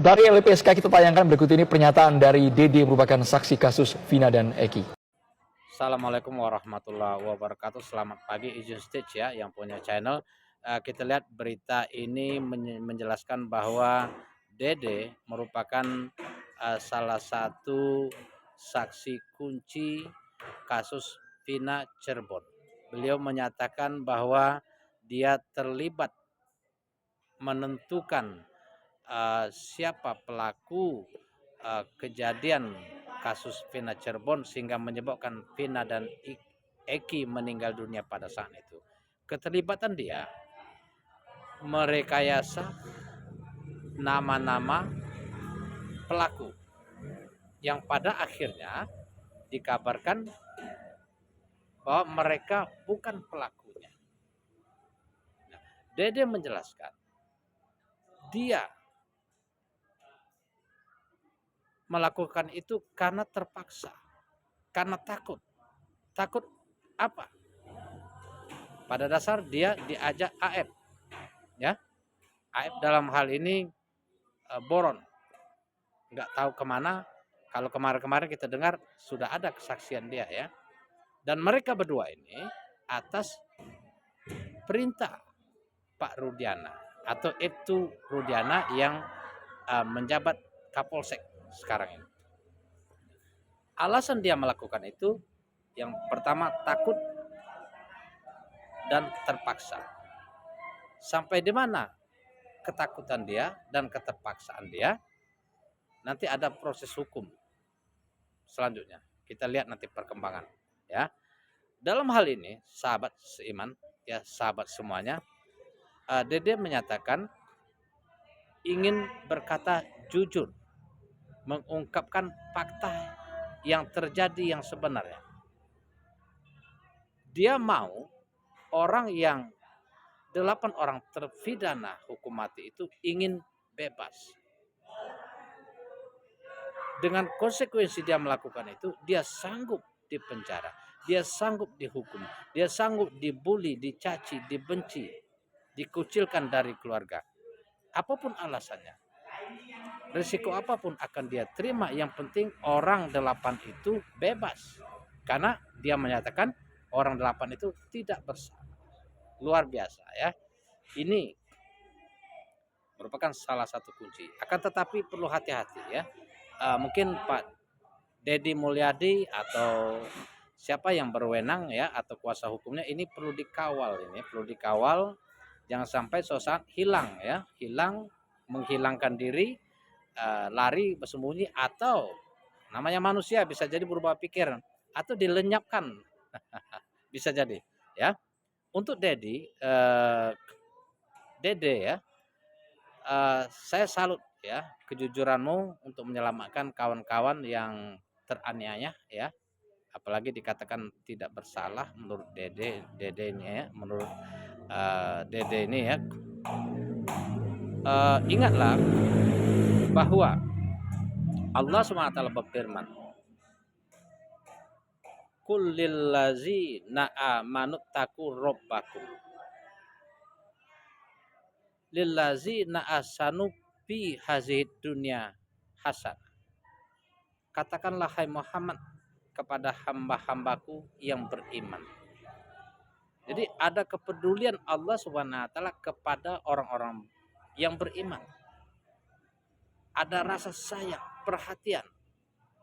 Dari LPSK kita tayangkan berikut ini pernyataan dari Dede merupakan saksi kasus Vina dan Eki. Assalamualaikum warahmatullahi wabarakatuh. Selamat pagi Izin Stage ya yang punya channel. Kita lihat berita ini menjelaskan bahwa Dede merupakan salah satu saksi kunci kasus Vina Cirebon. Beliau menyatakan bahwa dia terlibat menentukan siapa pelaku kejadian kasus Vina Cirebon sehingga menyebabkan Vina dan Eki meninggal dunia pada saat itu. Keterlibatan dia merekayasa nama-nama pelaku yang pada akhirnya dikabarkan bahwa mereka bukan pelakunya. Nah, Dede menjelaskan dia melakukan itu karena terpaksa, karena takut. Takut apa? Pada dasar dia diajak AF, ya. AF dalam hal ini Boron, nggak tahu kemana. Kalau kemarin-kemarin kita dengar sudah ada kesaksian dia, ya. Dan mereka berdua ini atas perintah Pak Rudiana atau Ibtu Rudiana yang menjabat Kapolsek sekarang ini. Alasan dia melakukan itu yang pertama takut dan terpaksa. Sampai di mana ketakutan dia dan keterpaksaan dia, nanti ada proses hukum selanjutnya. Kita lihat nanti perkembangan, ya. Dalam hal ini, sahabat seiman, ya sahabat semuanya, Dede menyatakan ingin berkata jujur, mengungkapkan fakta yang terjadi yang sebenarnya. Dia mau orang yang 8 orang terpidana hukum mati itu ingin bebas. Dengan konsekuensi dia melakukan itu, dia sanggup dipenjara, dia sanggup dihukum, dia sanggup dibully, dicaci, dibenci, dikucilkan dari keluarga. Apapun alasannya, risiko apapun akan dia terima, yang penting orang 8 itu bebas. Karena dia menyatakan orang 8 itu tidak bersalah. Luar biasa, ya. Ini merupakan salah satu kunci. Akan tetapi perlu hati-hati, ya. Mungkin Pak Deddy Mulyadi atau siapa yang berwenang, ya, atau kuasa hukumnya ini perlu dikawal, jangan sampai sesaat hilang, ya, menghilangkan diri, lari bersembunyi, atau namanya manusia bisa jadi berubah pikiran atau dilenyapkan. Bisa jadi, ya. Untuk Dede ya, saya salut, ya, kejujuranmu untuk menyelamatkan kawan-kawan yang teraniaya, ya. Apalagi dikatakan tidak bersalah menurut Dede ini, ya, menurut Dede ini, ya. Ingatlah bahwa Allah SWT berfirman, Qul lillazina amanu taqu rabbakum lillazina ahsanu fi hazid dunya hasan. Katakanlah hai Muhammad kepada hamba-hambaku yang beriman. Jadi ada kepedulian Allah SWT kepada orang-orang yang beriman. Ada rasa sayang, perhatian.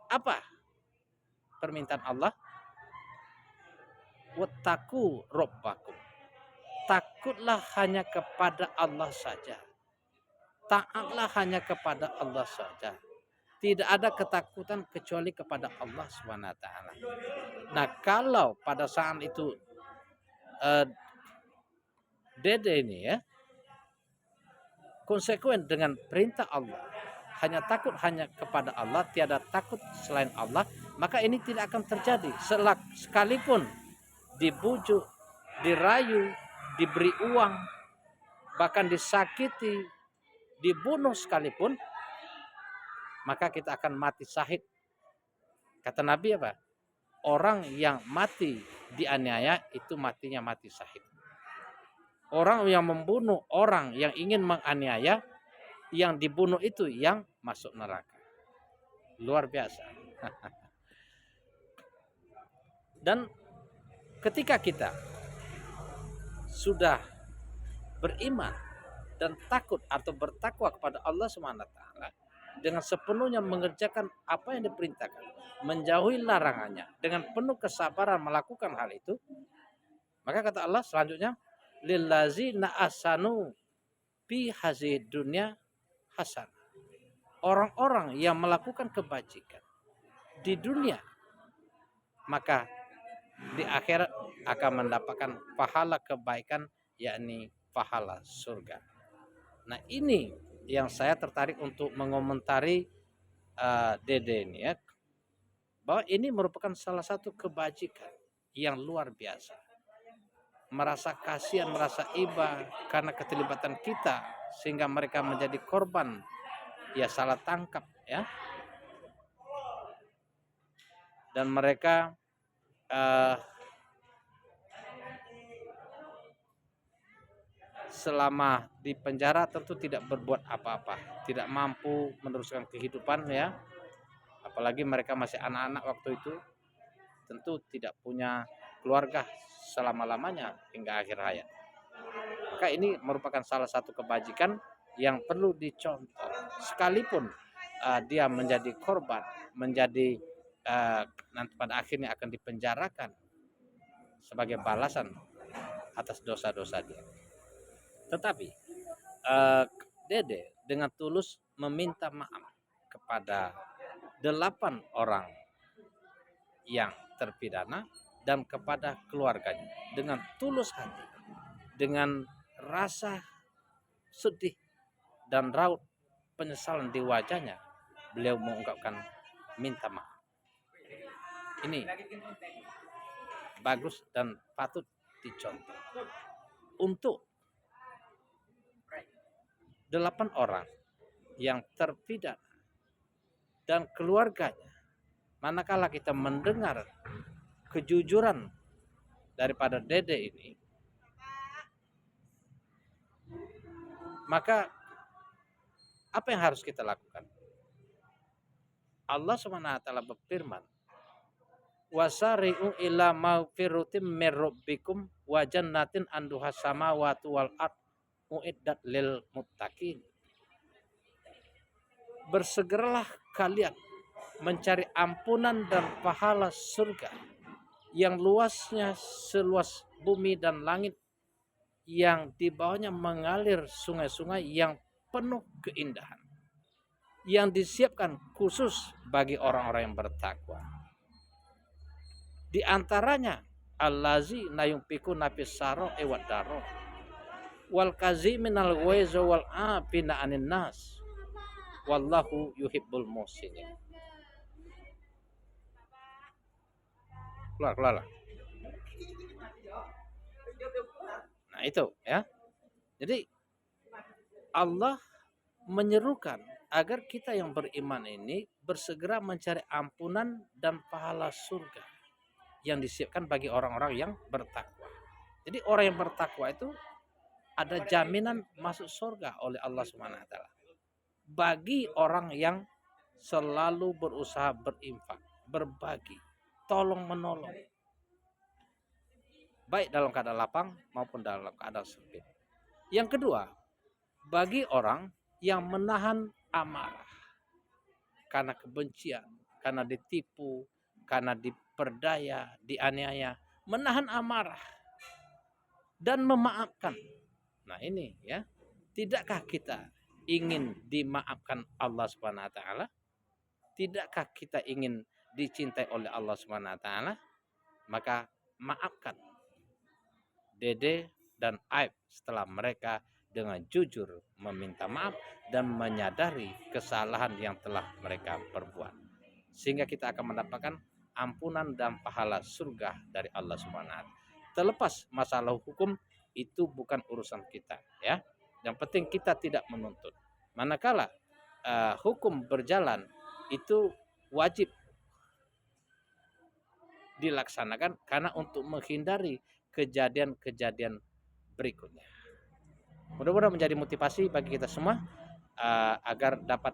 Apa permintaan Allah? Wattaqu rabbakum. Takutlah hanya kepada Allah saja. Taatlah hanya kepada Allah saja. Tidak ada ketakutan kecuali kepada Allah SWT. Nah, kalau pada saat itu Dede ini, ya, konsekuen dengan perintah Allah, hanya takut hanya kepada Allah, tiada takut selain Allah, maka ini tidak akan terjadi. Sekalipun dibujuk, dirayu, diberi uang, bahkan disakiti, dibunuh sekalipun, maka kita akan mati syahid. Kata Nabi apa? Orang yang mati dianiaya itu matinya mati syahid. Orang yang membunuh orang yang ingin menganiaya yang dibunuh itu yang masuk neraka. Luar biasa. Dan ketika kita sudah beriman dan takut atau bertakwa kepada Allah Subhanahu wa taala dengan sepenuhnya mengerjakan apa yang diperintahkan, menjauhi larangannya dengan penuh kesabaran melakukan hal itu, maka kata Allah selanjutnya, lillazina ahsanu fi hazid dunya hasan. Orang-orang yang melakukan kebajikan di dunia, maka di akhirat akan mendapatkan pahala kebaikan, yakni pahala surga. Nah, ini yang saya tertarik untuk mengomentari Dede ini ya, bahwa ini merupakan salah satu kebajikan yang luar biasa. Merasa kasihan, merasa iba karena keterlibatan kita sehingga mereka menjadi korban ya salah tangkap ya. Dan mereka selama di penjara tentu tidak berbuat apa-apa, tidak mampu meneruskan kehidupan ya. Apalagi mereka masih anak-anak waktu itu, tentu tidak punya keluarga selama-lamanya hingga akhir hayat. Maka ini merupakan salah satu kebajikan yang perlu dicontoh. Sekalipun dia menjadi korban, menjadi nanti pada akhirnya akan dipenjarakan sebagai balasan atas dosa-dosa dia. Tetapi Dede dengan tulus meminta maaf kepada 8 orang yang terpidana dan kepada keluarganya dengan tulus hati, dengan rasa sedih dan raut penyesalan di wajahnya, beliau mengungkapkan minta maaf. Ini bagus dan patut dicontoh. Untuk 8 orang yang terpidana dan keluarganya, manakala kita mendengar kejujuran daripada Dede ini, maka apa yang harus kita lakukan? Allah Subhanahu wa taala berfirman, wasari'u ila maghfiratin mir rabbikum wa jannatin anduha samawati wal ard uiddat lil muttaqin. Bersegeralah kalian mencari ampunan dan pahala surga yang luasnya seluas bumi dan langit, yang di bawahnya mengalir sungai-sungai yang penuh keindahan, yang disiapkan khusus bagi orang-orang yang bertakwa. Di antaranya allazi nayumpiku nafis saro ewad daro wal kaziminal ghaiza wal afina anin nas wallahu yuhibbul muhsinin. Keluar. Nah itu ya. Jadi Allah menyerukan agar kita yang beriman ini bersegera mencari ampunan dan pahala surga yang disiapkan bagi orang-orang yang bertakwa. Jadi orang yang bertakwa itu ada jaminan masuk surga oleh Allah Subhanahu wa taala. Bagi orang yang selalu berusaha berinfak, berbagi, tolong menolong, baik dalam keadaan lapang maupun dalam keadaan sempit. Yang kedua, bagi orang yang menahan amarah karena kebencian, karena ditipu, karena diperdaya, dianiaya, menahan amarah dan memaafkan. Nah ini ya, tidakkah kita ingin dimaafkan Allah Subhanahu wa taala? Tidakkah kita ingin dicintai oleh Allah Subhanahu wa taala? Maka maafkan Dede dan Aib setelah mereka dengan jujur meminta maaf dan menyadari kesalahan yang telah mereka perbuat. Sehingga kita akan mendapatkan ampunan dan pahala surga dari Allah Subhanahu wa taala. Terlepas masalah hukum itu bukan urusan kita ya. Yang penting kita tidak menuntut. Manakala hukum berjalan itu wajib dilaksanakan karena untuk menghindari kejadian-kejadian berikutnya. Mudah-mudahan menjadi motivasi bagi kita semua agar dapat